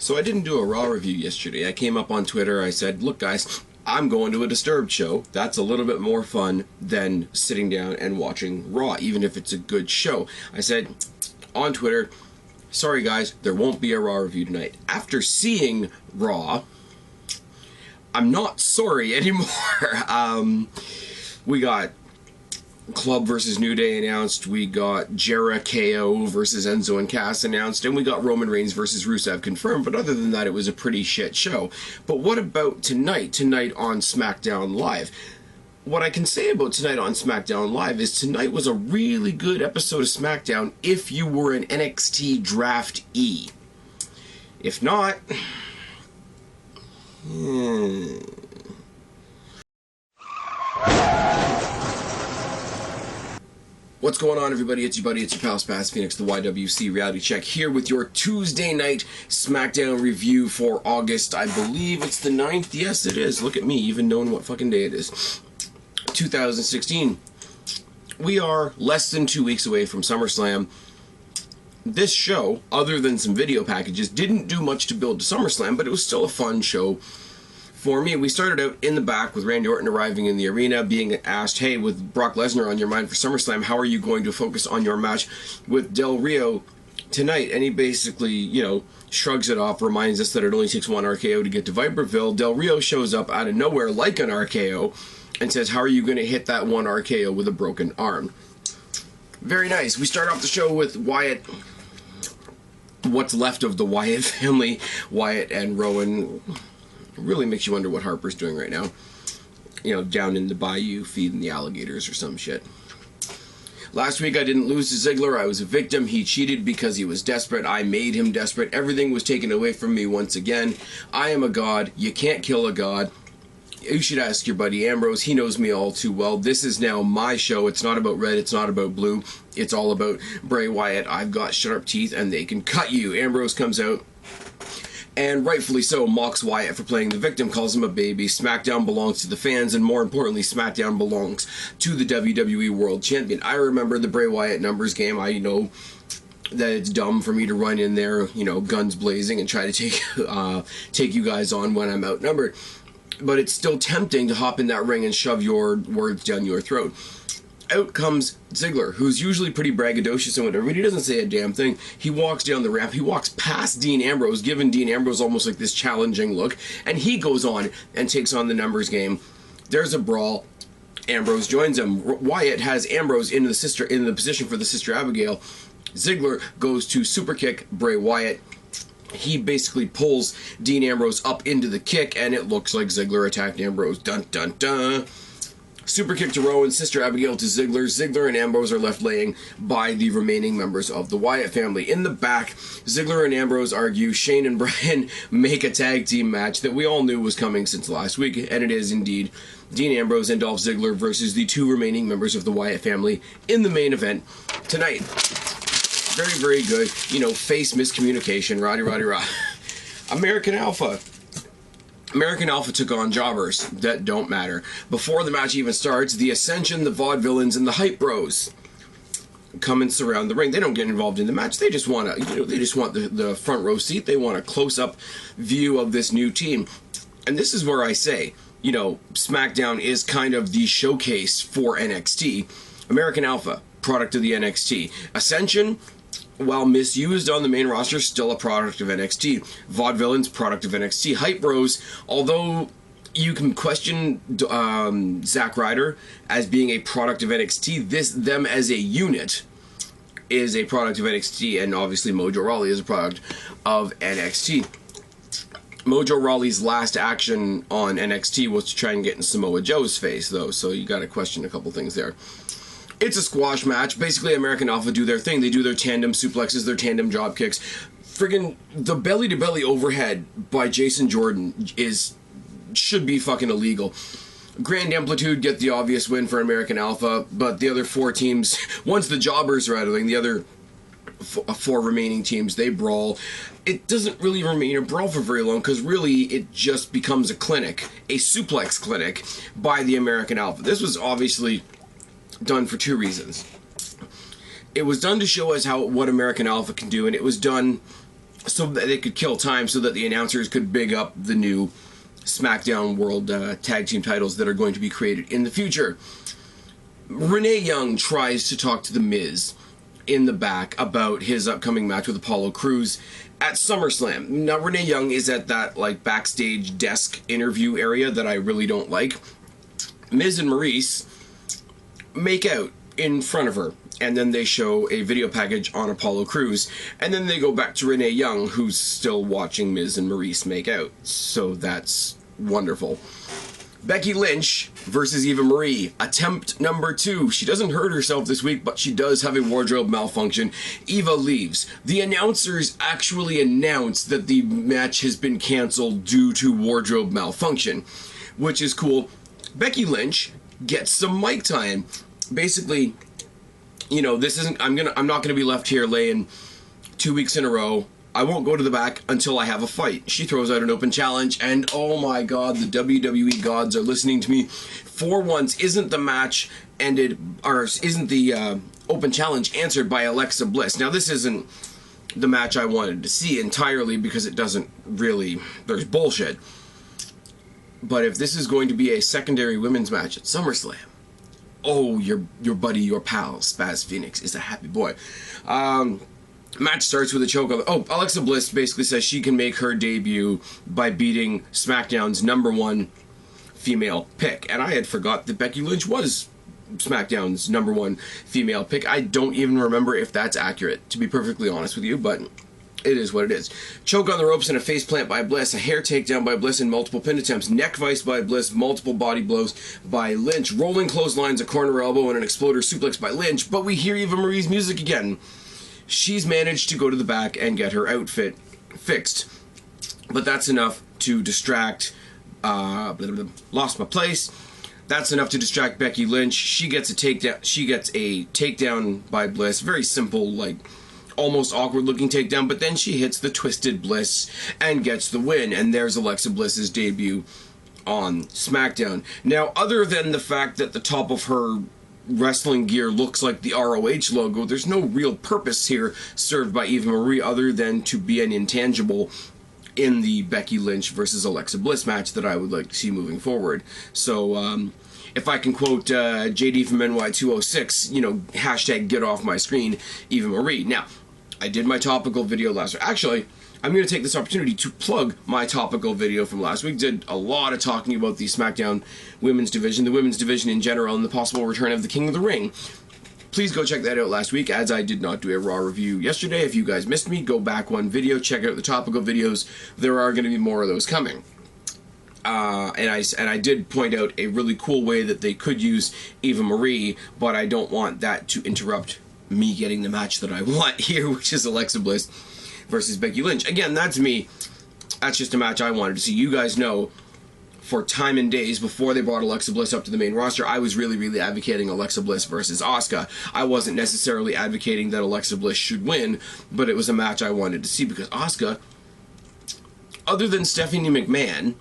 So I didn't do a Raw review yesterday. I came up on Twitter, I said, look guys, I'm going to a Disturbed show. That's a little bit more fun than sitting down and watching Raw, even if it's a good show. I said on Twitter, sorry guys, there won't be a Raw review tonight. After seeing Raw, I'm not sorry anymore. We got Club versus New Day announced, we got Jericho versus Enzo and Cass announced, and we got Roman Reigns versus Rusev confirmed, but other than that, it was a pretty shit show. But what about tonight on SmackDown Live? What I can say about tonight on SmackDown Live is tonight was a really good episode of SmackDown if you were an NXT Draft E. If not... What's going on, everybody? It's your buddy, it's your pal Spaz Phoenix, the YWC Reality Check, here with your Tuesday night SmackDown review for August. I believe it's the 9th. Yes, it is. Look at me, even knowing what fucking day it is. 2016. We are less than 2 weeks away from SummerSlam. This show, other than some video packages, didn't do much to build to SummerSlam, but it was still a fun show. For me, we started out in the back with Randy Orton arriving in the arena, being asked, hey, with Brock Lesnar on your mind for SummerSlam, how are you going to focus on your match with Del Rio tonight? And he basically, you know, shrugs it off, reminds us that it only takes one RKO to get to Viperville. Del Rio shows up out of nowhere like an RKO and says, how are you going to hit that one RKO with a broken arm? Very nice. We start off the show with Wyatt, what's left of the Wyatt family, Wyatt and Rowan. Really makes you wonder what Harper's doing right now. You know, down in the bayou feeding the alligators or some shit. Last week I didn't lose to Ziggler. I was a victim. He cheated because he was desperate. I made him desperate. Everything was taken away from me once again. I am a god. You can't kill a god. You should ask your buddy Ambrose. He knows me all too well. This is now my show. It's not about red. It's not about blue. It's all about Bray Wyatt. I've got sharp teeth and they can cut you. Ambrose comes out and rightfully so mocks Wyatt for playing the victim, calls him a baby. SmackDown belongs to the fans, and more importantly, SmackDown belongs to the WWE World Champion. I remember the Bray Wyatt numbers game. I know that it's dumb for me to run in there, you know, guns blazing and try to take you guys on when I'm outnumbered. But it's still tempting to hop in that ring and shove your words down your throat. Out comes Ziggler, who's usually pretty braggadocious and whatever, but he doesn't say a damn thing. He walks down the ramp, he walks past Dean Ambrose, giving Dean Ambrose almost like this challenging look, and he goes on and takes on the numbers game. There's a brawl. Ambrose joins him. Wyatt has Ambrose in the position for the Sister Abigail. Ziggler goes to super kick Bray Wyatt. He basically pulls Dean Ambrose up into the kick, and it looks like Ziggler attacked Ambrose. Dun dun dun. Super kick to Rowan, Sister Abigail to Ziggler. Ziggler and Ambrose are left laying by the remaining members of the Wyatt family. In the back, Ziggler and Ambrose argue. Shane and Brian make a tag team match that we all knew was coming since last week, and it is indeed Dean Ambrose and Dolph Ziggler versus the two remaining members of the Wyatt family in the main event tonight. Very, very good. You know, face miscommunication. Roddy, roddy, rah. American Alpha took on jobbers that don't matter. Before the match even starts, the Ascension, the Vaudevillains, and the Hype Bros come and surround the ring. They don't get involved in the match. They just want to, they just want the front row seat. They want a close-up view of this new team. And this is where I say, you know, SmackDown is kind of the showcase for NXT. American Alpha, product of the NXT. Ascension, while misused on the main roster, still a product of NXT. Vaudevillains, product of NXT. Hype Bros, although you can question Zack Ryder as being a product of NXT, them as a unit is a product of NXT, and obviously Mojo Rawley is a product of NXT. Mojo Rawley's last action on NXT was to try and get in Samoa Joe's face, though, so you gotta question a couple things there. It's a squash match. Basically, American Alpha do their thing. They do their tandem suplexes, their tandem drop kicks. Friggin' the belly-to-belly overhead by Jason Jordan should be fucking illegal. Grand Amplitude get the obvious win for American Alpha, but the other four teams, once the jobbers are out of the ring, the other four remaining teams, they brawl. It doesn't really remain a brawl for very long, because really it just becomes a clinic, a suplex clinic by the American Alpha. This was obviously done for two reasons. It was done to show us what American Alpha can do, and it was done so that they could kill time, so that the announcers could big up the new SmackDown World Tag Team titles that are going to be created in the future. Renee Young tries to talk to The Miz in the back about his upcoming match with Apollo Crews at SummerSlam. Now, Renee Young is at that like backstage desk interview area that I really don't like. Miz and Maurice make out in front of her, and then they show a video package on Apollo Crews, and then they go back to Renee Young, who's still watching Miz and Maurice make out. So that's wonderful. Becky Lynch versus Eva Marie, attempt number 2. She doesn't hurt herself this week, but she does have a wardrobe malfunction. Eva leaves. The announcers actually announce that the match has been canceled due to wardrobe malfunction, which is cool. Becky Lynch gets some mic time. Basically, you know, this isn't, I'm not gonna be left here laying 2 weeks in a row. I won't go to the back until I have a fight. She throws out an open challenge, and oh my god, the WWE gods are listening to me. For once, isn't the match ended, or isn't the open challenge answered by Alexa Bliss? Now, this isn't the match I wanted to see entirely, because it doesn't really, there's bullshit. But if this is going to be a secondary women's match at SummerSlam, oh, your buddy, your pal, Spaz Phoenix is a happy boy. Match starts with a choke. Alexa Bliss basically says she can make her debut by beating SmackDown's #1 female pick. And I had forgot that Becky Lynch was SmackDown's #1 female pick. I don't even remember if that's accurate, to be perfectly honest with you, but it is what it is. Choke on the ropes and a face plant by Bliss, a hair takedown by Bliss and multiple pin attempts, neck vice by Bliss, multiple body blows by Lynch, rolling clotheslines, a corner elbow, and an exploder suplex by Lynch, but we hear Eva Marie's music again. She's managed to go to the back and get her outfit fixed, but that's enough to distract, lost my place. That's enough to distract Becky Lynch. She gets a takedown by Bliss, very simple, like, almost awkward looking takedown, but then she hits the Twisted Bliss and gets the win, and there's Alexa Bliss's debut on SmackDown. Now, other than the fact that the top of her wrestling gear looks like the ROH logo, there's no real purpose here served by Eva Marie other than to be an intangible in the Becky Lynch versus Alexa Bliss match that I would like to see moving forward. So, if I can quote JD from NY206, you know, hashtag get off my screen, Eva Marie. Now, I did my topical video last week. Actually, I'm going to take this opportunity to plug my topical video from last week. Did a lot of talking about the SmackDown women's division, the women's division in general, and the possible return of the King of the Ring. Please go check that out last week, as I did not do a Raw review yesterday. If you guys missed me, go back one video, check out the topical videos. There are going to be more of those coming. And I did point out a really cool way that they could use Eva Marie, but I don't want that to interrupt me getting the match that I want here, which is Alexa Bliss versus Becky Lynch. Again, that's me. That's just a match I wanted to see. You guys know, for time and days before they brought Alexa Bliss up to the main roster, I was really advocating Alexa Bliss versus Asuka. I wasn't necessarily advocating that Alexa Bliss should win, but it was a match I wanted to see because Asuka, other than Stephanie McMahon,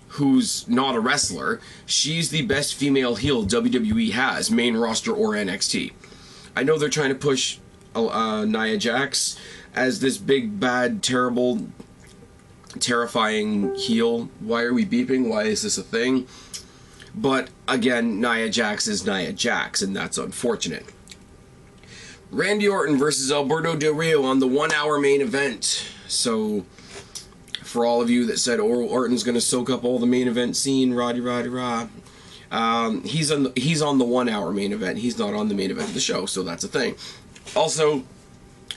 who's not a wrestler, she's the best female heel WWE has, main roster or NXT. I know they're trying to push Nia Jax as this big, bad, terrible, terrifying heel. Why are we beeping? Why is this a thing? But again, Nia Jax is Nia Jax, and that's unfortunate. Randy Orton versus Alberto Del Rio on the 1 hour main event. So, for all of you that said Orton's going to soak up all the main event scene, rah. He's on the 1 hour main event. He's not on the main event of the show, so that's a thing. Also,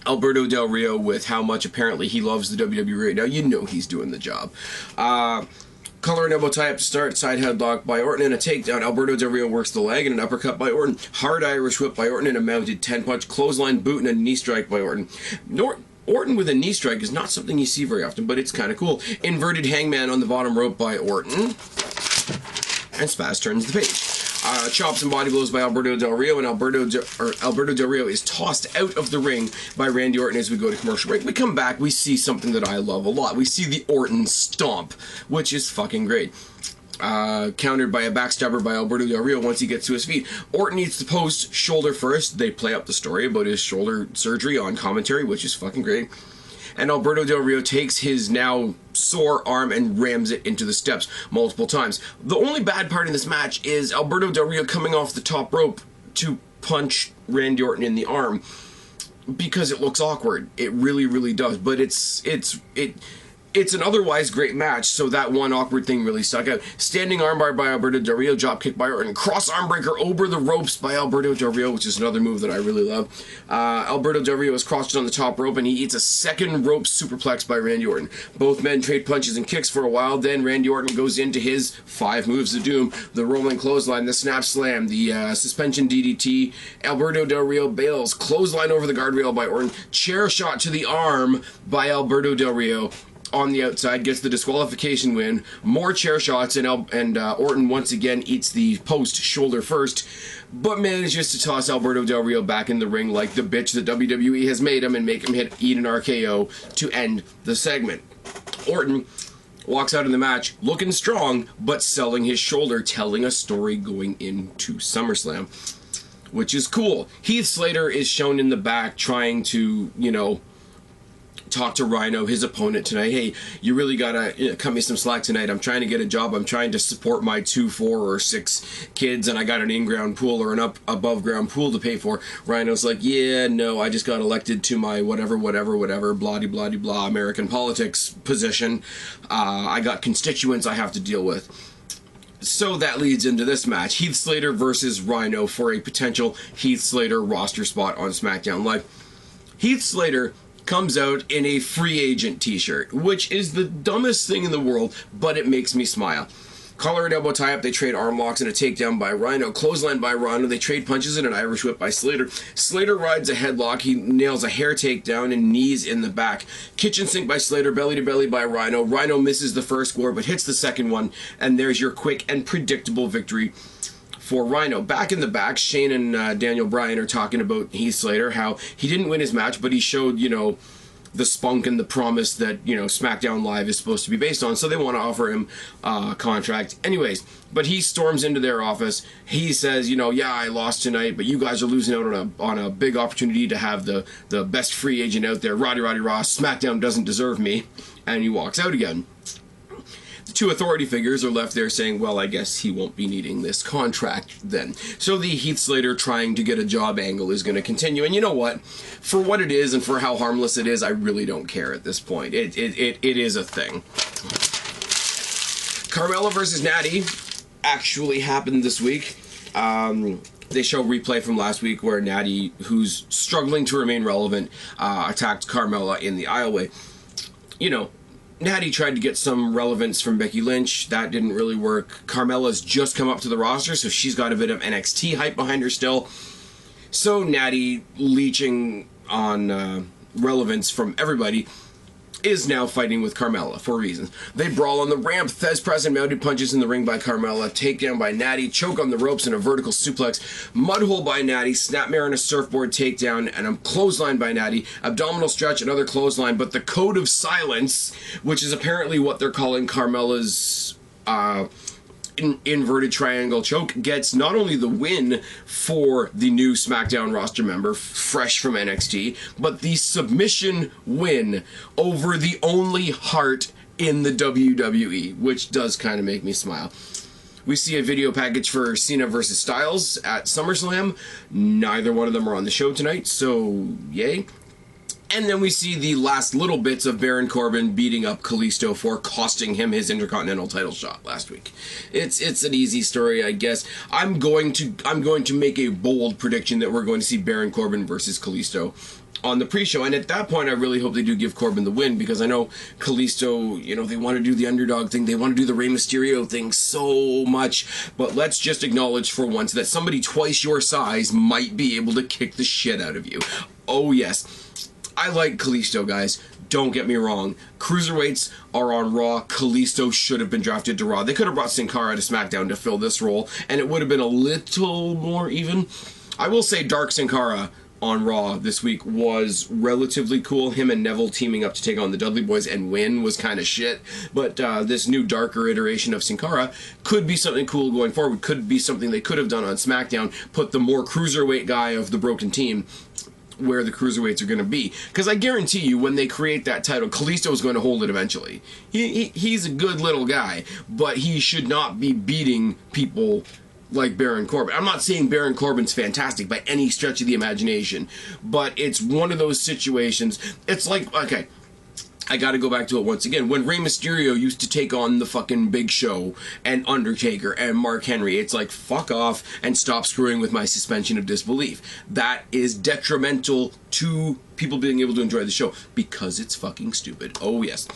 Alberto Del Rio, with how much apparently he loves the WWE right now, you know he's doing the job. Collar and elbow tie up to start, side headlock by Orton and a takedown. Alberto Del Rio works the leg and an uppercut by Orton. Hard Irish whip by Orton and a mounted 10-punch. Clothesline boot and a knee strike by Orton. Orton with a knee strike is not something you see very often, but it's kind of cool. Inverted hangman on the bottom rope by Orton. And Spaz turns the page. Chops and body blows by Alberto Del Rio, and Alberto Del Rio is tossed out of the ring by Randy Orton as we go to commercial break. We come back, we see something that I love a lot. We see the Orton stomp, which is fucking great. Countered by a backstabber by Alberto Del Rio once he gets to his feet. Orton needs to post shoulder first. They play up the story about his shoulder surgery on commentary, which is fucking great. and Alberto Del Rio takes his now sore arm and rams it into the steps multiple times. The only bad part in this match is Alberto Del Rio coming off the top rope to punch Randy Orton in the arm, because it looks awkward. It really, really does. But it's an otherwise great match, so that one awkward thing really stuck out. Standing armbar by Alberto Del Rio, drop kick by Orton, cross arm breaker over the ropes by Alberto Del Rio, which is another move that I really love. Alberto Del Rio is crossed on the top rope, and he eats a second rope superplex by Randy Orton. Both men trade punches and kicks for a while, then Randy Orton goes into his 5 moves of doom: the rolling clothesline, the snap slam, the suspension DDT. Alberto Del Rio bails, clothesline over the guardrail by Orton, chair shot to the arm by Alberto Del Rio. On the outside, gets the disqualification win. More chair shots, and Orton once again eats the post shoulder first, but manages to toss Alberto Del Rio back in the ring like the bitch that WWE has made him, and make him eat an RKO to end the segment. Orton walks out of the match looking strong, but selling his shoulder, telling a story going into SummerSlam, which is cool. Heath Slater is shown in the back trying to, talk to Rhino, his opponent tonight. Hey, you really gotta cut me some slack tonight. I'm trying to get a job. I'm trying to support my 2, 4, or 6 kids, and I got an in-ground pool or an above ground pool to pay for. Rhino's like, yeah, no, I just got elected to my whatever, blah, American politics position. I got constituents I have to deal with. So that leads into this match. Heath Slater versus Rhino for a potential Heath Slater roster spot on SmackDown Live. Heath Slater comes out in a free agent t-shirt, which is the dumbest thing in the world, but it makes me smile. Collar and elbow tie-up, they trade arm locks and a takedown by Rhino. Clothesline by Rhino, they trade punches and an Irish whip by Slater. Slater rides a headlock, he nails a hair takedown and knees in the back. Kitchen sink by Slater, belly to belly by Rhino. Rhino misses the first gore but hits the second one, and there's your quick and predictable victory for Rhino. Back in the back, Shane and Daniel Bryan are talking about Heath Slater, how he didn't win his match, but he showed, the spunk and the promise that, SmackDown Live is supposed to be based on, so they want to offer him a contract. Anyways, but he storms into their office. He says, yeah, I lost tonight, but you guys are losing out on a big opportunity to have the best free agent out there. Roddy Ross, SmackDown doesn't deserve me. And he walks out again. 2 authority figures are left there saying, well, I guess he won't be needing this contract then. So the Heath Slater trying to get a job angle is going to continue. And you know what? For what it is and for how harmless it is, I really don't care at this point. It is a thing. Carmella versus Natty actually happened this week. They show replay from last week where Natty, who's struggling to remain relevant, attacked Carmella in the aisleway. Natty tried to get some relevance from Becky Lynch. That didn't really work. Carmella's just come up to the roster, so she's got a bit of NXT hype behind her still. So Natty, leeching on relevance from everybody, is now fighting with Carmella for reasons. They brawl on the ramp. Thez press and mounted punches in the ring by Carmella. Takedown by Natty. Choke on the ropes and a vertical suplex. Mudhole by Natty. Snapmare and a surfboard takedown. And a clothesline by Natty. Abdominal stretch, another clothesline. But the code of silence, which is apparently what they're calling Carmella's inverted triangle choke, gets not only the win for the new SmackDown roster member, fresh from NXT, but the submission win over the only heart in the WWE, which does kind of make me smile. We see a video package for Cena versus Styles at SummerSlam. Neither one of them are on the show tonight, so yay. And then we see the last little bits of Baron Corbin beating up Kalisto for costing him his Intercontinental title shot last week. It's an easy story, I guess. I'm going to make a bold prediction that we're going to see Baron Corbin versus Kalisto on the pre-show, and at that point I really hope they do give Corbin the win, because I know Kalisto, they want to do the underdog thing, they want to do the Rey Mysterio thing so much, but let's just acknowledge for once that somebody twice your size might be able to kick the shit out of you. Oh yes. I like Kalisto, guys. Don't get me wrong. Cruiserweights are on Raw. Kalisto should have been drafted to Raw. They could have brought Sin Cara to SmackDown to fill this role, and it would have been a little more even. I will say Dark Sin Cara on Raw this week was relatively cool. Him and Neville teaming up to take on the Dudley Boys and win was kind of shit. But this new darker iteration of Sin Cara could be something cool going forward. Could be something they could have done on SmackDown. Put the more cruiserweight guy of the broken team where the cruiserweights are going to be. Because I guarantee you, when they create that title, Kalisto is going to hold it eventually. He's a good little guy, but he should not be beating people like Baron Corbin. I'm not saying Baron Corbin's fantastic by any stretch of the imagination, but it's one of those situations. It's like, okay, I gotta go back to it once again. When Rey Mysterio used to take on the fucking Big Show and Undertaker and Mark Henry, it's like, fuck off and stop screwing with my suspension of disbelief. That is detrimental to people being able to enjoy the show because it's fucking stupid. Oh, yes.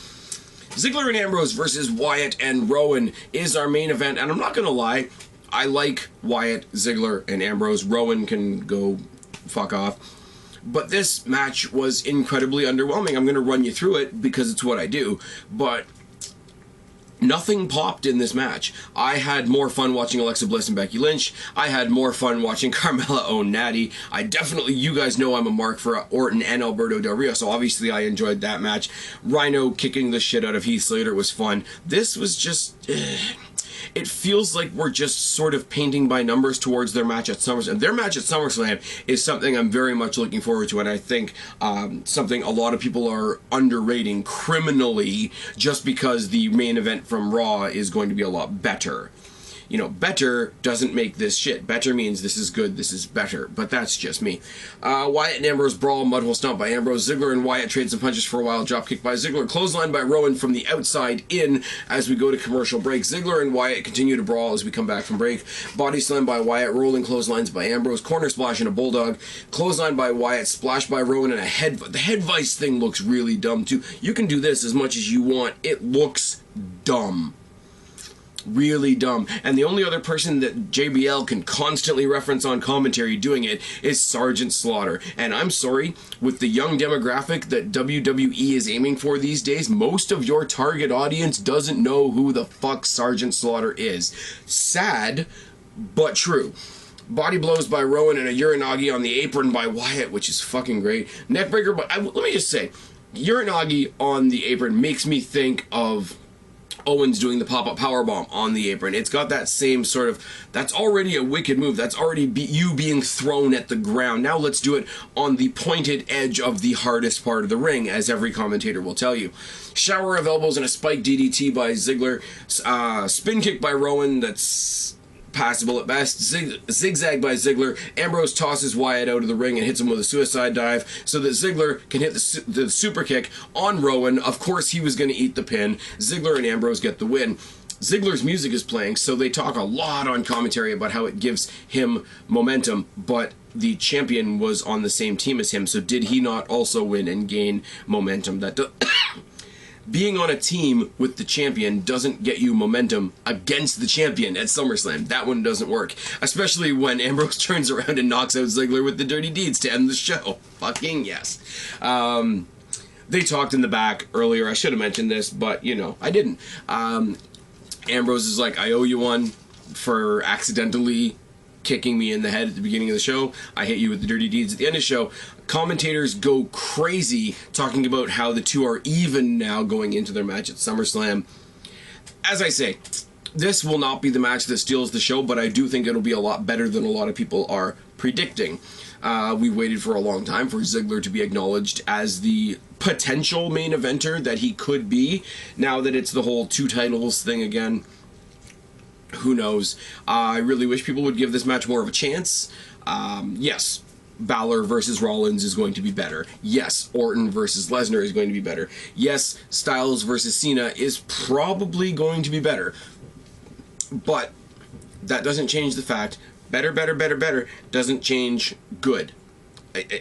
Ziggler and Ambrose versus Wyatt and Rowan is our main event, and I'm not gonna lie, I like Wyatt, Ziggler, and Ambrose. Rowan can go fuck off. But this match was incredibly underwhelming. I'm going to run you through it because it's what I do. But nothing popped in this match. I had more fun watching Alexa Bliss and Becky Lynch. I had more fun watching Carmella own Natty. You guys know I'm a mark for Orton and Alberto Del Rio, so obviously I enjoyed that match. Rhino kicking the shit out of Heath Slater was fun. This was just... It feels like we're just sort of painting by numbers towards their match at SummerSlam. Their match at SummerSlam is something I'm very much looking forward to, and I think something a lot of people are underrating criminally just because the main event from Raw is going to be a lot better. You know, better doesn't make this shit. Better means this is good, this is better. But that's just me. Wyatt and Ambrose brawl, mudhole stomp by Ambrose. Ziggler and Wyatt trade some punches for a while. Dropkick by Ziggler. Clothesline by Rowan from the outside in as we go to commercial break. Ziggler and Wyatt continue to brawl as we come back from break. Body slam by Wyatt. Rolling clotheslines by Ambrose. Corner splash and a bulldog. Clothesline by Wyatt. Splash by Rowan and a head... The head vice thing looks really dumb too. You can do this as much as you want. It looks dumb. Really dumb. And the only other person that JBL can constantly reference on commentary doing it is Sergeant Slaughter. And I'm sorry, with the young demographic that WWE is aiming for these days, most of your target audience doesn't know who the fuck Sergeant Slaughter is. Sad, but true. Body blows by Rowan and a Uranagi on the apron by Wyatt, which is fucking great. Neckbreaker, but let me just say, Uranagi on the apron makes me think of Owens doing the pop-up powerbomb on the apron. It's got that same sort of, that's already a wicked move. That's already you being thrown at the ground. Now let's do it on the pointed edge of the hardest part of the ring, as every commentator will tell you. Shower of elbows and a spike DDT by Ziggler. Spin kick by Rowan, that's passable at best. Zigzag by Ziggler. Ambrose tosses Wyatt out of the ring and hits him with a suicide dive so that Ziggler can hit the super kick on Rowan. Of course he was going to eat the pin. Ziggler and Ambrose get the win. Ziggler's music is playing, so they talk a lot on commentary about how it gives him momentum, but the champion was on the same team as him, so did he not also win and gain momentum? That Being on a team with the champion doesn't get you momentum against the champion at SummerSlam. That one doesn't work. Especially when Ambrose turns around and knocks out Ziggler with the dirty deeds to end the show. Fucking yes. They talked in the back earlier. I should have mentioned this, but, you know, I didn't. Ambrose is like, I owe you one for accidentally kicking me in the head at the beginning of the show. I hit you with the dirty deeds at the end of the show. Commentators go crazy talking about how the two are even now going into their match at SummerSlam. As I say, this will not be the match that steals the show, but I do think it'll be a lot better than a lot of people are predicting. We waited for a long time for Ziggler to be acknowledged as the potential main eventer that he could be. Now that it's the whole two titles thing again, who knows? I really wish people would give this match more of a chance. Yes, Balor versus Rollins is going to be better. Yes, Orton versus Lesnar is going to be better. Yes, Styles versus Cena is probably going to be better. But that doesn't change the fact, better doesn't change good.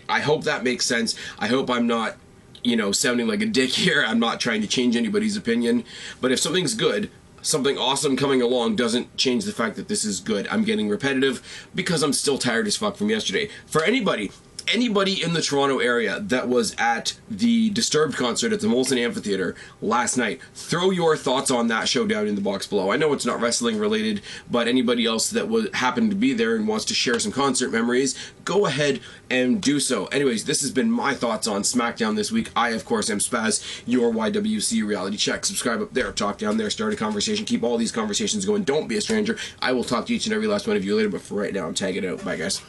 I hope that makes sense. I hope I'm not, you know, sounding like a dick here. I'm not trying to change anybody's opinion. But if something's good, something awesome coming along doesn't change the fact that this is good. I'm getting repetitive because I'm still tired as fuck from yesterday. For anybody in the Toronto area that was at the Disturbed concert at the Molson Amphitheater last night, throw your thoughts on that show down in the box below. I know it's not wrestling related, but anybody else that happened to be there and wants to share some concert memories, go ahead and do so. Anyways, this has been my thoughts on SmackDown this week. I, of course, am Spaz, your YWC Reality Check. Subscribe up there, talk down there, start a conversation, keep all these conversations going. Don't be a stranger. I will talk to each and every last one of you later, but for right now, I'm tagging out. Bye, guys.